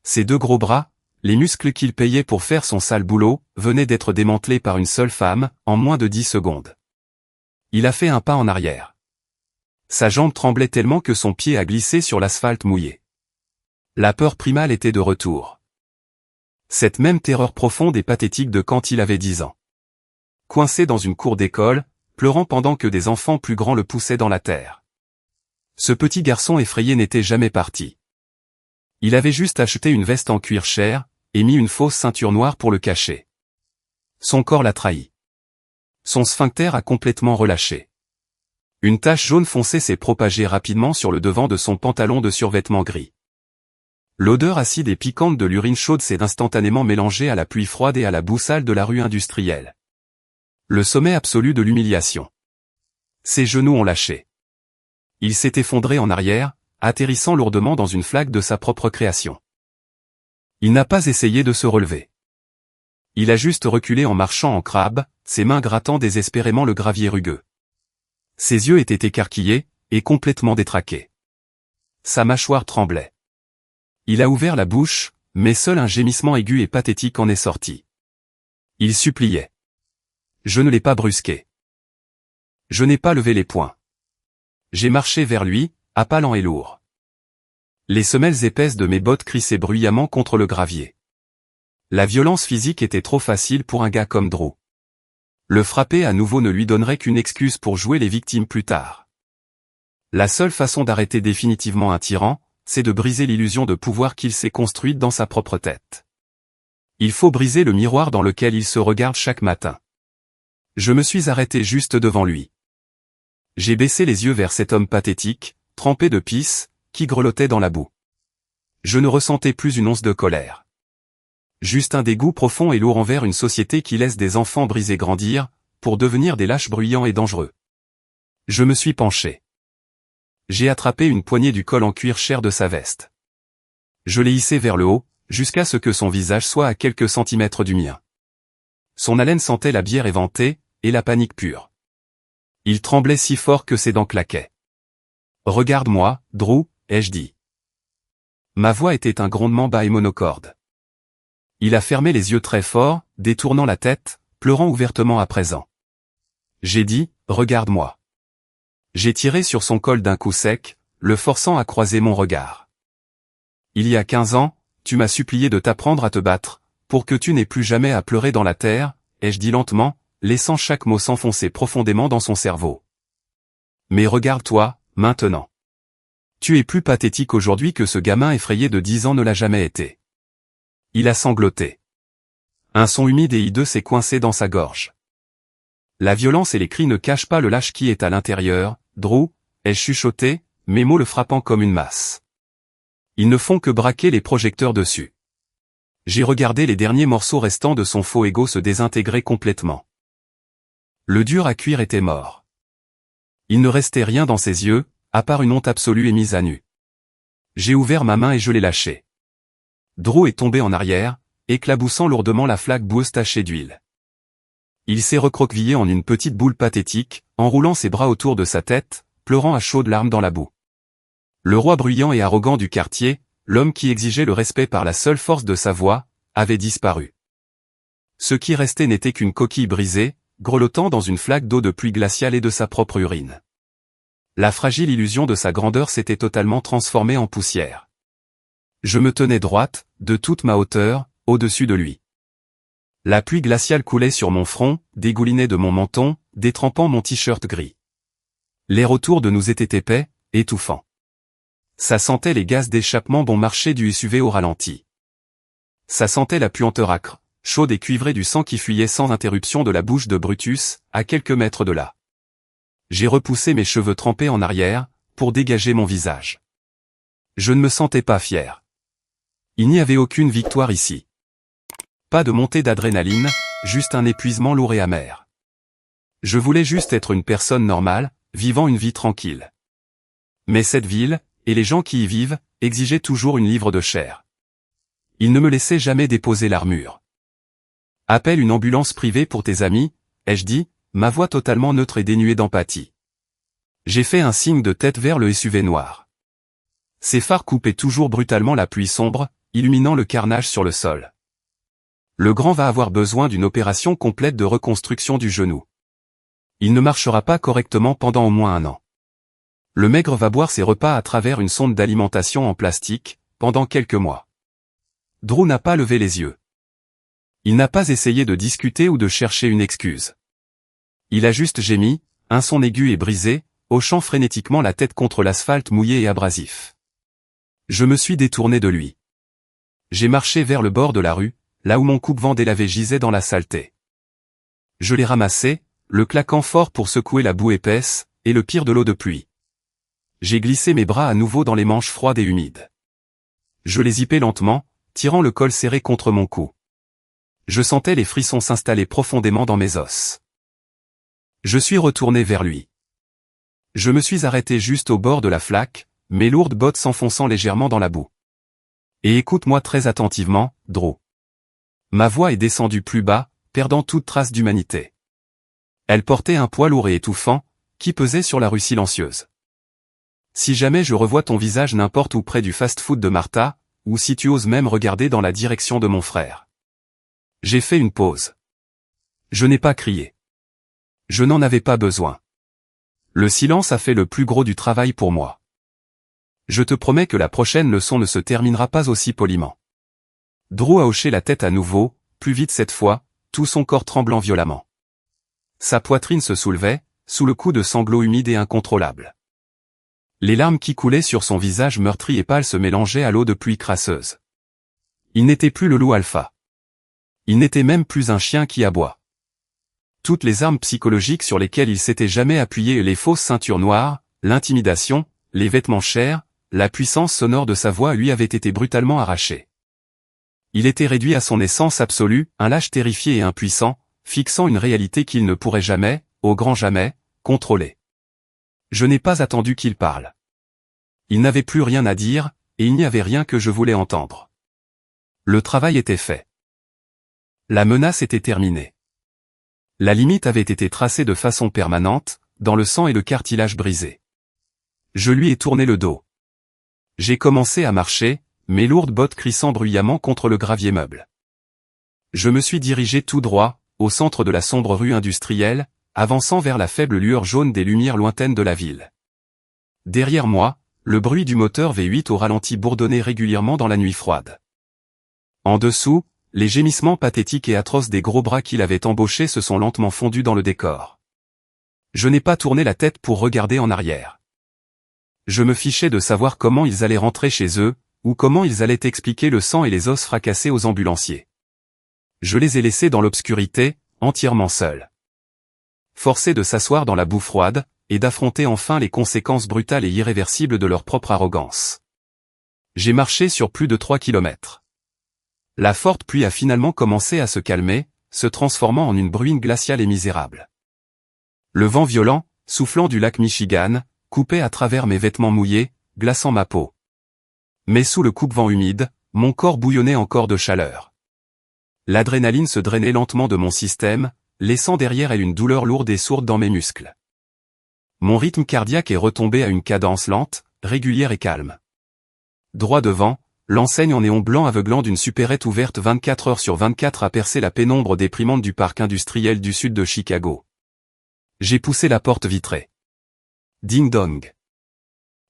Ses deux gros bras, les muscles qu'il payait pour faire son sale boulot, venaient d'être démantelés par une seule femme, en moins de 10 secondes. Il a fait un pas en arrière. Sa jambe tremblait tellement que son pied a glissé sur l'asphalte mouillé. La peur primale était de retour. Cette même terreur profonde et pathétique de quand il avait 10 ans. Coincé dans une cour d'école, pleurant pendant que des enfants plus grands le poussaient dans la terre. Ce petit garçon effrayé n'était jamais parti. Il avait juste acheté une veste en cuir cher, et mis une fausse ceinture noire pour le cacher. Son corps l'a trahi. Son sphincter a complètement relâché. Une tache jaune foncée s'est propagée rapidement sur le devant de son pantalon de survêtement gris. L'odeur acide et piquante de l'urine chaude s'est instantanément mélangée à la pluie froide et à la boue sale de la rue industrielle. Le sommet absolu de l'humiliation. Ses genoux ont lâché. Il s'est effondré en arrière, atterrissant lourdement dans une flaque de sa propre création. Il n'a pas essayé de se relever. Il a juste reculé en marchant en crabe, ses mains grattant désespérément le gravier rugueux. Ses yeux étaient écarquillés, et complètement détraqués. Sa mâchoire tremblait. Il a ouvert la bouche, mais seul un gémissement aigu et pathétique en est sorti. Il suppliait. Je ne l'ai pas brusqué. Je n'ai pas levé les poings. J'ai marché vers lui, à pas lents et lourd. Les semelles épaisses de mes bottes crissaient bruyamment contre le gravier. La violence physique était trop facile pour un gars comme Drew. Le frapper à nouveau ne lui donnerait qu'une excuse pour jouer les victimes plus tard. La seule façon d'arrêter définitivement un tyran, c'est de briser l'illusion de pouvoir qu'il s'est construite dans sa propre tête. Il faut briser le miroir dans lequel il se regarde chaque matin. Je me suis arrêté juste devant lui. J'ai baissé les yeux vers cet homme pathétique, trempé de pisse, qui grelottait dans la boue. Je ne ressentais plus une once de colère. Juste un dégoût profond et lourd envers une société qui laisse des enfants brisés grandir, pour devenir des lâches bruyants et dangereux. Je me suis penché. J'ai attrapé une poignée du col en cuir cher de sa veste. Je l'ai hissé vers le haut, jusqu'à ce que son visage soit à quelques centimètres du mien. Son haleine sentait la bière éventée, et la panique pure. Il tremblait si fort que ses dents claquaient. « Regarde-moi, Drew », ai-je dit. Ma voix était un grondement bas et monocorde. Il a fermé les yeux très fort, détournant la tête, pleurant ouvertement à présent. J'ai dit, « Regarde-moi ». J'ai tiré sur son col d'un coup sec, le forçant à croiser mon regard. Il y a 15 ans, tu m'as supplié de t'apprendre à te battre, pour que tu n'aies plus jamais à pleurer dans la terre, ai-je dit lentement, laissant chaque mot s'enfoncer profondément dans son cerveau. Mais regarde-toi, maintenant. Tu es plus pathétique aujourd'hui que ce gamin effrayé de 10 ans ne l'a jamais été. Il a sangloté. Un son humide et hideux s'est coincé dans sa gorge. La violence et les cris ne cachent pas le lâche qui est à l'intérieur, Drew, ai-je chuchoté, mes mots le frappant comme une masse. Ils ne font que braquer les projecteurs dessus. J'ai regardé les derniers morceaux restants de son faux ego se désintégrer complètement. Le dur à cuire était mort. Il ne restait rien dans ses yeux, à part une honte absolue et mise à nu. J'ai ouvert ma main et je l'ai lâché. Drew est tombé en arrière, éclaboussant lourdement la flaque boueuse tachée d'huile. Il s'est recroquevillé en une petite boule pathétique, enroulant ses bras autour de sa tête, pleurant à chaudes larmes dans la boue. Le roi bruyant et arrogant du quartier, l'homme qui exigeait le respect par la seule force de sa voix, avait disparu. Ce qui restait n'était qu'une coquille brisée, grelottant dans une flaque d'eau de pluie glaciale et de sa propre urine. La fragile illusion de sa grandeur s'était totalement transformée en poussière. Je me tenais droite, de toute ma hauteur, au-dessus de lui. La pluie glaciale coulait sur mon front, dégoulinait de mon menton, détrempant mon t-shirt gris. L'air autour de nous était épais, étouffant. Ça sentait les gaz d'échappement bon marché du SUV au ralenti. Ça sentait la puanteur âcre, chaude et cuivrée du sang qui fuyait sans interruption de la bouche de Brutus, à quelques mètres de là. J'ai repoussé mes cheveux trempés en arrière, pour dégager mon visage. Je ne me sentais pas fier. Il n'y avait aucune victoire ici. Pas de montée d'adrénaline, juste un épuisement lourd et amer. Je voulais juste être une personne normale, vivant une vie tranquille. Mais cette ville, et les gens qui y vivent, exigeaient toujours une livre de chair. Ils ne me laissaient jamais déposer l'armure. Appelle une ambulance privée pour tes amis, ai-je dit, ma voix totalement neutre et dénuée d'empathie. J'ai fait un signe de tête vers le SUV noir. Ses phares coupaient toujours brutalement la pluie sombre, illuminant le carnage sur le sol. Le grand va avoir besoin d'une opération complète de reconstruction du genou. Il ne marchera pas correctement pendant au moins 1 an. Le maigre va boire ses repas à travers une sonde d'alimentation en plastique, pendant quelques mois. Drew n'a pas levé les yeux. Il n'a pas essayé de discuter ou de chercher une excuse. Il a juste gémi, un son aigu et brisé, hochant frénétiquement la tête contre l'asphalte mouillé et abrasif. Je me suis détourné de lui. J'ai marché vers le bord de la rue, là où mon coupe-vent délavé gisait dans la saleté. Je l'ai ramassé, le claquant fort pour secouer la boue épaisse, et le pire de l'eau de pluie. J'ai glissé mes bras à nouveau dans les manches froides et humides. Je les zippais lentement, tirant le col serré contre mon cou. Je sentais les frissons s'installer profondément dans mes os. Je suis retourné vers lui. Je me suis arrêté juste au bord de la flaque, mes lourdes bottes s'enfonçant légèrement dans la boue. Et écoute-moi très attentivement, Drew. Ma voix est descendue plus bas, perdant toute trace d'humanité. Elle portait un poids lourd et étouffant, qui pesait sur la rue silencieuse. Si jamais je revois ton visage n'importe où près du fast-food de Martha, ou si tu oses même regarder dans la direction de mon frère. J'ai fait une pause. Je n'ai pas crié. Je n'en avais pas besoin. Le silence a fait le plus gros du travail pour moi. Je te promets que la prochaine leçon ne se terminera pas aussi poliment. Drew a hoché la tête à nouveau, plus vite cette fois, tout son corps tremblant violemment. Sa poitrine se soulevait, sous le coup de sanglots humides et incontrôlables. Les larmes qui coulaient sur son visage meurtri et pâle se mélangeaient à l'eau de pluie crasseuse. Il n'était plus le loup alpha. Il n'était même plus un chien qui aboie. Toutes les armes psychologiques sur lesquelles il s'était jamais appuyé, les fausses ceintures noires, l'intimidation, les vêtements chers, la puissance sonore de sa voix lui avaient été brutalement arrachées. Il était réduit à son essence absolue, un lâche terrifié et impuissant, fixant une réalité qu'il ne pourrait jamais, au grand jamais, contrôler. Je n'ai pas attendu qu'il parle. Il n'avait plus rien à dire, et il n'y avait rien que je voulais entendre. Le travail était fait. La menace était terminée. La limite avait été tracée de façon permanente, dans le sang et le cartilage brisé. Je lui ai tourné le dos. J'ai commencé à marcher, mes lourdes bottes crissant bruyamment contre le gravier meuble. Je me suis dirigé tout droit, au centre de la sombre rue industrielle, avançant vers la faible lueur jaune des lumières lointaines de la ville. Derrière moi, le bruit du moteur V8 au ralenti bourdonnait régulièrement dans la nuit froide. En dessous, les gémissements pathétiques et atroces des gros bras qu'il avait embauchés se sont lentement fondus dans le décor. Je n'ai pas tourné la tête pour regarder en arrière. Je me fichais de savoir comment ils allaient rentrer chez eux, ou comment ils allaient expliquer le sang et les os fracassés aux ambulanciers. Je les ai laissés dans l'obscurité, entièrement seuls. Forcés de s'asseoir dans la boue froide, et d'affronter enfin les conséquences brutales et irréversibles de leur propre arrogance. J'ai marché sur plus de 3 kilomètres. La forte pluie a finalement commencé à se calmer, se transformant en une bruine glaciale et misérable. Le vent violent, soufflant du lac Michigan, coupait à travers mes vêtements mouillés, glaçant ma peau. Mais sous le coupe-vent humide, mon corps bouillonnait encore de chaleur. L'adrénaline se drainait lentement de mon système, laissant derrière elle une douleur lourde et sourde dans mes muscles. Mon rythme cardiaque est retombé à une cadence lente, régulière et calme. Droit devant, l'enseigne en néon blanc aveuglant d'une supérette ouverte 24 heures sur 24 a percé la pénombre déprimante du parc industriel du sud de Chicago. J'ai poussé la porte vitrée. Ding dong.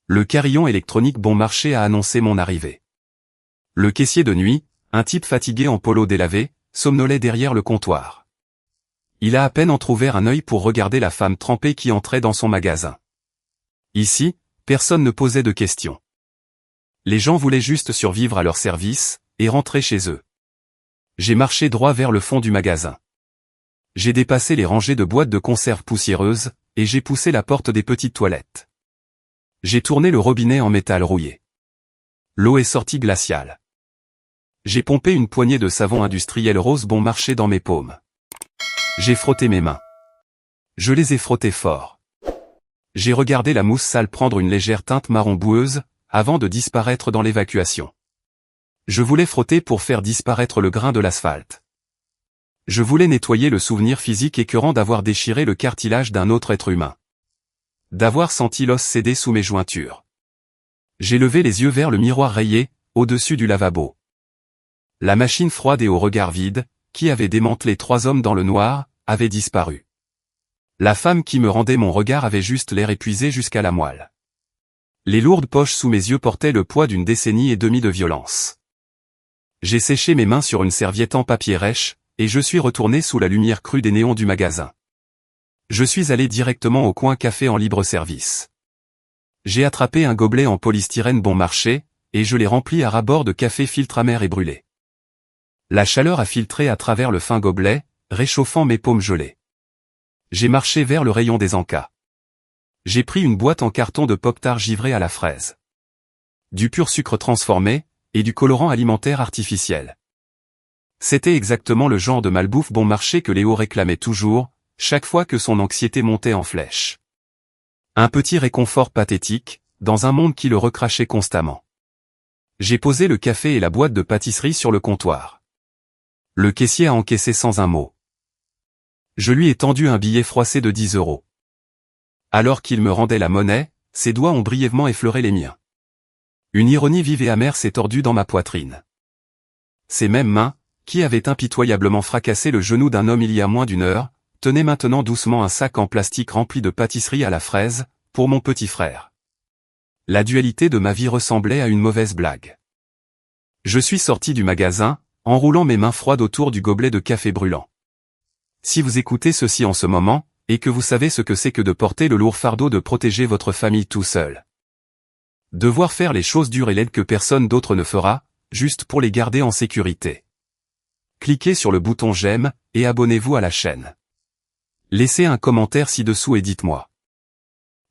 Le carillon électronique bon marché a annoncé mon arrivée. Le caissier de nuit, un type fatigué en polo délavé, somnolait derrière le comptoir. Il a à peine entrouvert un œil pour regarder la femme trempée qui entrait dans son magasin. Ici, personne ne posait de questions. Les gens voulaient juste survivre à leur service, et rentrer chez eux. J'ai marché droit vers le fond du magasin. J'ai dépassé les rangées de boîtes de conserve poussiéreuses, et j'ai poussé la porte des petites toilettes. J'ai tourné le robinet en métal rouillé. L'eau est sortie glaciale. J'ai pompé une poignée de savon industriel rose bon marché dans mes paumes. J'ai frotté mes mains. Je les ai frottées fort. J'ai regardé la mousse sale prendre une légère teinte marron boueuse, avant de disparaître dans l'évacuation. Je voulais frotter pour faire disparaître le grain de l'asphalte. Je voulais nettoyer le souvenir physique écœurant d'avoir déchiré le cartilage d'un autre être humain. D'avoir senti l'os céder sous mes jointures. J'ai levé les yeux vers le miroir rayé, au-dessus du lavabo. La machine froide et au regard vide, qui avait démantelé 3 hommes dans le noir, avait disparu. La femme qui me rendait mon regard avait juste l'air épuisé jusqu'à la moelle. Les lourdes poches sous mes yeux portaient le poids d'une décennie et demie de violence. J'ai séché mes mains sur une serviette en papier rêche, et je suis retourné sous la lumière crue des néons du magasin. Je suis allé directement au coin café en libre-service. J'ai attrapé un gobelet en polystyrène bon marché, et je l'ai rempli à ras-bord de café filtre amer et brûlé. La chaleur a filtré à travers le fin gobelet, réchauffant mes paumes gelées. J'ai marché vers le rayon des encas. J'ai pris une boîte en carton de pop-tart givré à la fraise. Du pur sucre transformé, et du colorant alimentaire artificiel. C'était exactement le genre de malbouffe bon marché que Léo réclamait toujours, chaque fois que son anxiété montait en flèche. Un petit réconfort pathétique, dans un monde qui le recrachait constamment. J'ai posé le café et la boîte de pâtisserie sur le comptoir. Le caissier a encaissé sans un mot. Je lui ai tendu un billet froissé de 10 €. Alors qu'il me rendait la monnaie, ses doigts ont brièvement effleuré les miens. Une ironie vive et amère s'est tordue dans ma poitrine. Ces mêmes mains, qui avaient impitoyablement fracassé le genou d'un homme il y a moins d'1 heure, tenaient maintenant doucement un sac en plastique rempli de pâtisserie à la fraise, pour mon petit frère. La dualité de ma vie ressemblait à une mauvaise blague. Je suis sorti du magasin, enroulant mes mains froides autour du gobelet de café brûlant. Si vous écoutez ceci en ce moment, et que vous savez ce que c'est que de porter le lourd fardeau de protéger votre famille tout seul. Devoir faire les choses dures et laides que personne d'autre ne fera, juste pour les garder en sécurité. Cliquez sur le bouton j'aime, et abonnez-vous à la chaîne. Laissez un commentaire ci-dessous et dites-moi.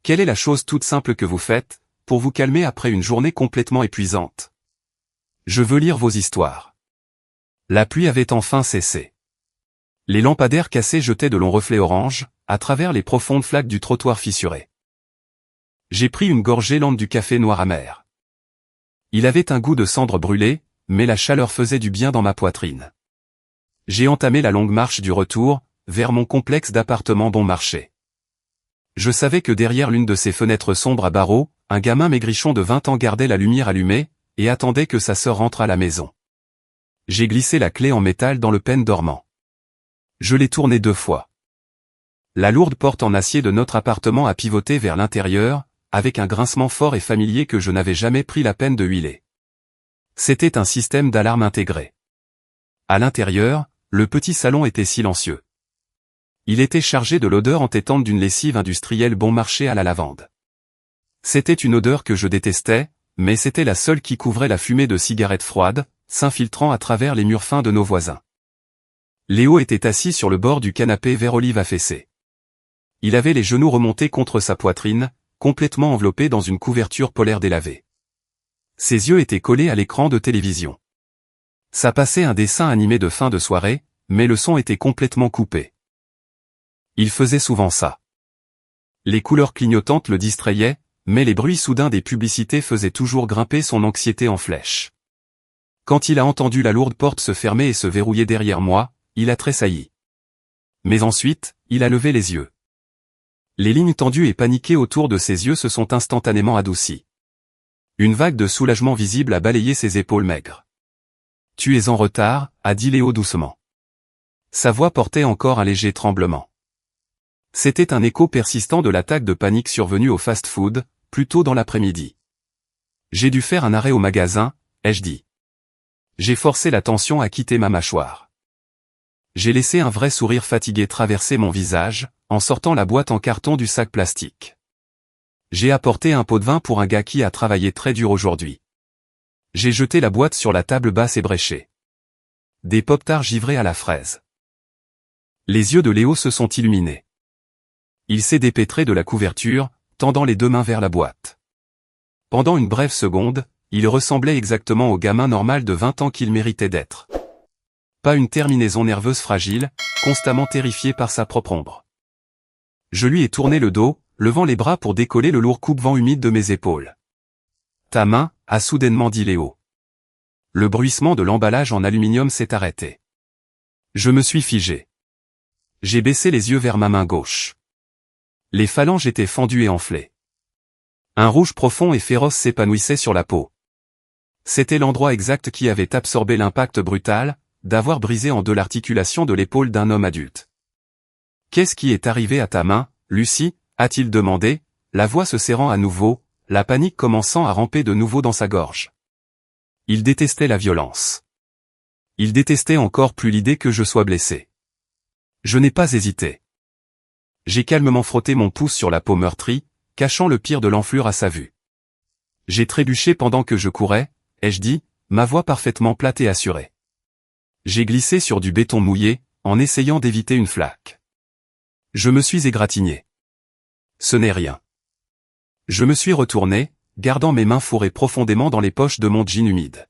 Quelle est la chose toute simple que vous faites, pour vous calmer après une journée complètement épuisante? Je veux lire vos histoires. La pluie avait enfin cessé. Les lampadaires cassés jetaient de longs reflets orange, à travers les profondes flaques du trottoir fissuré. J'ai pris une gorgée lente du café noir amer. Il avait un goût de cendre brûlée, mais la chaleur faisait du bien dans ma poitrine. J'ai entamé la longue marche du retour, vers mon complexe d'appartements bon marché. Je savais que derrière l'une de ces fenêtres sombres à barreaux, un gamin maigrichon de 20 ans gardait la lumière allumée, et attendait que sa sœur rentre à la maison. J'ai glissé la clé en métal dans le pêne dormant. Je l'ai tournée 2 fois. La lourde porte en acier de notre appartement a pivoté vers l'intérieur, avec un grincement fort et familier que je n'avais jamais pris la peine de huiler. C'était un système d'alarme intégré. À l'intérieur, le petit salon était silencieux. Il était chargé de l'odeur entêtante d'une lessive industrielle bon marché à la lavande. C'était une odeur que je détestais, mais c'était la seule qui couvrait la fumée de cigarettes froides, s'infiltrant à travers les murs fins de nos voisins. Léo était assis sur le bord du canapé vert olive affaissé. Il avait les genoux remontés contre sa poitrine, complètement enveloppé dans une couverture polaire délavée. Ses yeux étaient collés à l'écran de télévision. Ça passait un dessin animé de fin de soirée, mais le son était complètement coupé. Il faisait souvent ça. Les couleurs clignotantes le distrayaient, mais les bruits soudains des publicités faisaient toujours grimper son anxiété en flèche. Quand il a entendu la lourde porte se fermer et se verrouiller derrière moi, il a tressailli. Mais ensuite, il a levé les yeux. Les lignes tendues et paniquées autour de ses yeux se sont instantanément adoucies. Une vague de soulagement visible a balayé ses épaules maigres. « Tu es en retard », a dit Léo doucement. Sa voix portait encore un léger tremblement. C'était un écho persistant de l'attaque de panique survenue au fast-food, plus tôt dans l'après-midi. J'ai dû faire un arrêt au magasin, ai-je dit. J'ai forcé la tension à quitter ma mâchoire. J'ai laissé un vrai sourire fatigué traverser mon visage, en sortant la boîte en carton du sac plastique. J'ai apporté un pot de vin pour un gars qui a travaillé très dur aujourd'hui. J'ai jeté la boîte sur la table basse ébréchée. Des pop-tarts givrés à la fraise. Les yeux de Léo se sont illuminés. Il s'est dépêtré de la couverture, tendant les 2 mains vers la boîte. Pendant une brève seconde, il ressemblait exactement au gamin normal de 20 ans qu'il méritait d'être. Pas une terminaison nerveuse fragile, constamment terrifié par sa propre ombre. Je lui ai tourné le dos, levant les bras pour décoller le lourd coupe-vent humide de mes épaules. « Ta main » a soudainement dit Léo. Le bruissement de l'emballage en aluminium s'est arrêté. Je me suis figé. J'ai baissé les yeux vers ma main gauche. Les phalanges étaient fendues et enflées. Un rouge profond et féroce s'épanouissait sur la peau. C'était l'endroit exact qui avait absorbé l'impact brutal d'avoir brisé en deux l'articulation de l'épaule d'un homme adulte. « Qu'est-ce qui est arrivé à ta main, Lucie ?» a-t-il demandé, la voix se serrant à nouveau, la panique commençant à ramper de nouveau dans sa gorge. Il détestait la violence. Il détestait encore plus l'idée que je sois blessé. Je n'ai pas hésité. J'ai calmement frotté mon pouce sur la peau meurtrie, cachant le pire de l'enflure à sa vue. J'ai trébuché pendant que je courais, ai-je dit, ma voix parfaitement plate et assurée. J'ai glissé sur du béton mouillé, en essayant d'éviter une flaque. Je me suis égratigné. Ce n'est rien. Je me suis retourné, gardant mes mains fourrées profondément dans les poches de mon jean humide.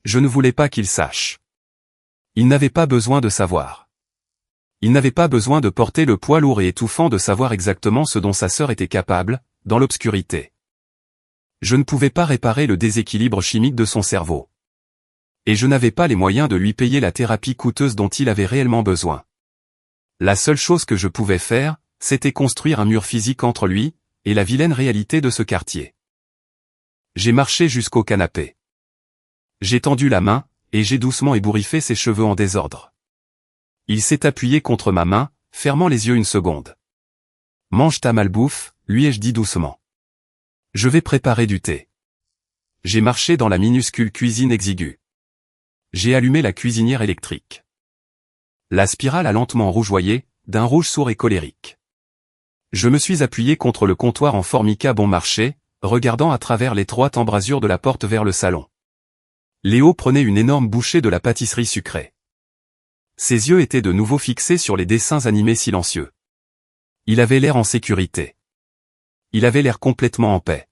Je ne voulais pas qu'il sache. Il n'avait pas besoin de savoir. Il n'avait pas besoin de porter le poids lourd et étouffant de savoir exactement ce dont sa sœur était capable, dans l'obscurité. Je ne pouvais pas réparer le déséquilibre chimique de son cerveau. Et je n'avais pas les moyens de lui payer la thérapie coûteuse dont il avait réellement besoin. La seule chose que je pouvais faire, c'était construire un mur physique entre lui et la vilaine réalité de ce quartier. J'ai marché jusqu'au canapé. J'ai tendu la main, et j'ai doucement ébouriffé ses cheveux en désordre. Il s'est appuyé contre ma main, fermant les yeux une seconde. « Mange ta malbouffe », lui ai-je dit doucement. « Je vais préparer du thé. » J'ai marché dans la minuscule cuisine exiguë. J'ai allumé la cuisinière électrique. La spirale a lentement rougeoyé, d'un rouge sourd et colérique. Je me suis appuyé contre le comptoir en formica bon marché, regardant à travers l'étroite embrasure de la porte vers le salon. Léo prenait une énorme bouchée de la pâtisserie sucrée. Ses yeux étaient de nouveau fixés sur les dessins animés silencieux. Il avait l'air en sécurité. Il avait l'air complètement en paix.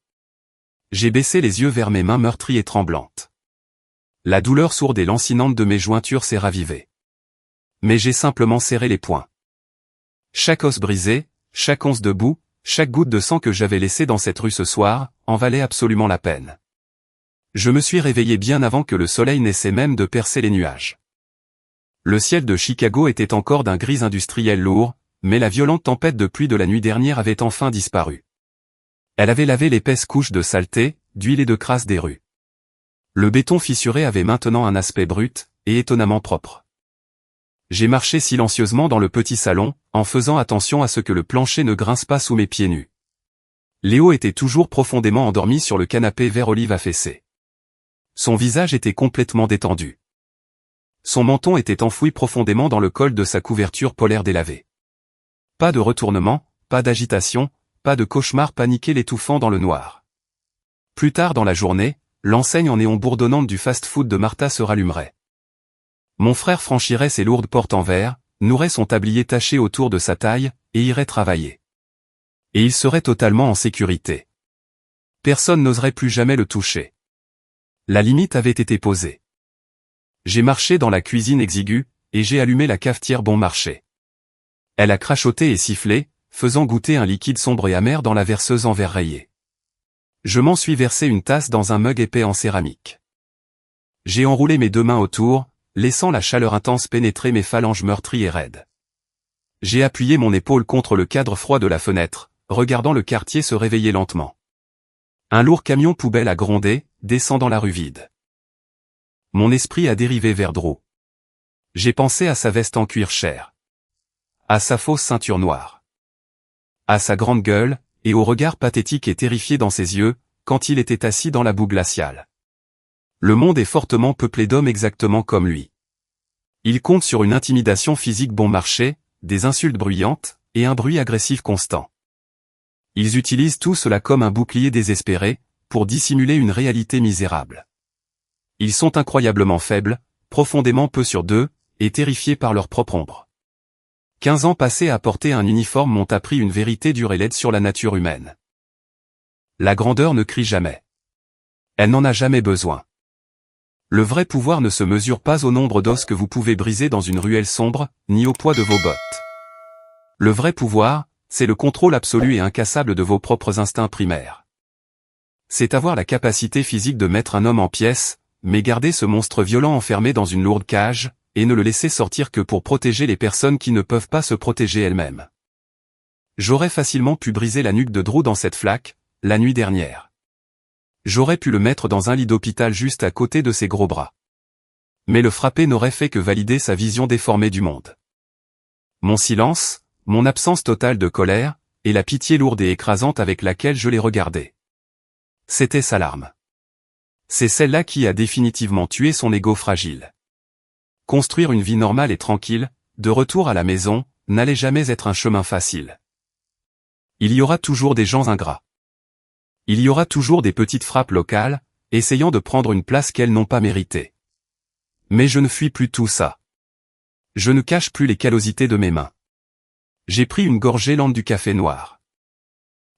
J'ai baissé les yeux vers mes mains meurtries et tremblantes. La douleur sourde et lancinante de mes jointures s'est ravivée. Mais j'ai simplement serré les poings. Chaque os brisé, chaque once de boue, chaque goutte de sang que j'avais laissée dans cette rue ce soir, en valait absolument la peine. Je me suis réveillé bien avant que le soleil n'essaie même de percer les nuages. Le ciel de Chicago était encore d'un gris industriel lourd, mais la violente tempête de pluie de la nuit dernière avait enfin disparu. Elle avait lavé l'épaisse couche de saleté, d'huile et de crasse des rues. Le béton fissuré avait maintenant un aspect brut, et étonnamment propre. J'ai marché silencieusement dans le petit salon, en faisant attention à ce que le plancher ne grince pas sous mes pieds nus. Léo était toujours profondément endormi sur le canapé vert olive affaissé. Son visage était complètement détendu. Son menton était enfoui profondément dans le col de sa couverture polaire délavée. Pas de retournement, pas d'agitation, pas de cauchemar paniqué l'étouffant dans le noir. Plus tard dans la journée, l'enseigne en néon bourdonnante du fast-food de Martha se rallumerait. Mon frère franchirait ses lourdes portes en verre, nouerait son tablier taché autour de sa taille, et irait travailler. Et il serait totalement en sécurité. Personne n'oserait plus jamais le toucher. La limite avait été posée. J'ai marché dans la cuisine exiguë, et j'ai allumé la cafetière bon marché. Elle a crachoté et sifflé, faisant goûter un liquide sombre et amer dans la verseuse en verre rayé. Je m'en suis versé une tasse dans un mug épais en céramique. J'ai enroulé mes deux mains autour, laissant la chaleur intense pénétrer mes phalanges meurtries et raides. J'ai appuyé mon épaule contre le cadre froid de la fenêtre, regardant le quartier se réveiller lentement. Un lourd camion poubelle a grondé, descendant la rue vide. Mon esprit a dérivé vers Drew. J'ai pensé à sa veste en cuir chair. À sa fausse ceinture noire. À sa grande gueule, et au regard pathétique et terrifié dans ses yeux, quand il était assis dans la boue glaciale. Le monde est fortement peuplé d'hommes exactement comme lui. Il compte sur une intimidation physique bon marché, des insultes bruyantes, et un bruit agressif constant. Ils utilisent tout cela comme un bouclier désespéré, pour dissimuler une réalité misérable. Ils sont incroyablement faibles, profondément peu sûrs d'eux, et terrifiés par leur propre ombre. 15 ans passés à porter un uniforme m'ont appris une vérité dure et laide sur la nature humaine. La grandeur ne crie jamais. Elle n'en a jamais besoin. Le vrai pouvoir ne se mesure pas au nombre d'os que vous pouvez briser dans une ruelle sombre, ni au poids de vos bottes. Le vrai pouvoir, c'est le contrôle absolu et incassable de vos propres instincts primaires. C'est avoir la capacité physique de mettre un homme en pièces, mais garder ce monstre violent enfermé dans une lourde cage, et ne le laisser sortir que pour protéger les personnes qui ne peuvent pas se protéger elles-mêmes. J'aurais facilement pu briser la nuque de Drew dans cette flaque, la nuit dernière. J'aurais pu le mettre dans un lit d'hôpital juste à côté de ses gros bras. Mais le frapper n'aurait fait que valider sa vision déformée du monde. Mon silence, mon absence totale de colère, et la pitié lourde et écrasante avec laquelle je l'ai regardé. C'était sa larme. C'est celle-là qui a définitivement tué son ego fragile. Construire une vie normale et tranquille, de retour à la maison, n'allait jamais être un chemin facile. Il y aura toujours des gens ingrats. Il y aura toujours des petites frappes locales, essayant de prendre une place qu'elles n'ont pas méritée. Mais je ne fuis plus tout ça. Je ne cache plus les callosités de mes mains. J'ai pris une gorgée lente du café noir.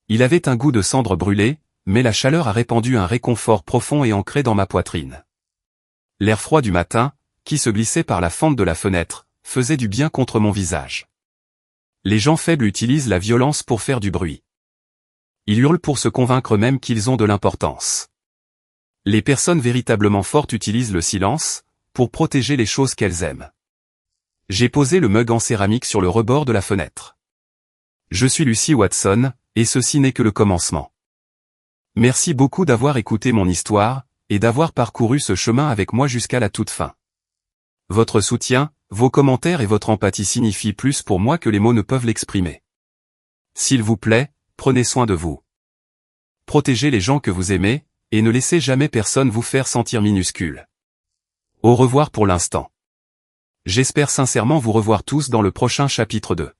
Il avait un goût de cendre brûlée, mais la chaleur a répandu un réconfort profond et ancré dans ma poitrine. L'air froid du matin, qui se glissait par la fente de la fenêtre, faisait du bien contre mon visage. Les gens faibles utilisent la violence pour faire du bruit. Ils hurlent pour se convaincre même qu'ils ont de l'importance. Les personnes véritablement fortes utilisent le silence, pour protéger les choses qu'elles aiment. J'ai posé le mug en céramique sur le rebord de la fenêtre. Je suis Lucy Watson, et ceci n'est que le commencement. Merci beaucoup d'avoir écouté mon histoire, et d'avoir parcouru ce chemin avec moi jusqu'à la toute fin. Votre soutien, vos commentaires et votre empathie signifient plus pour moi que les mots ne peuvent l'exprimer. S'il vous plaît, prenez soin de vous. Protégez les gens que vous aimez, et ne laissez jamais personne vous faire sentir minuscule. Au revoir pour l'instant. J'espère sincèrement vous revoir tous dans le prochain chapitre 2.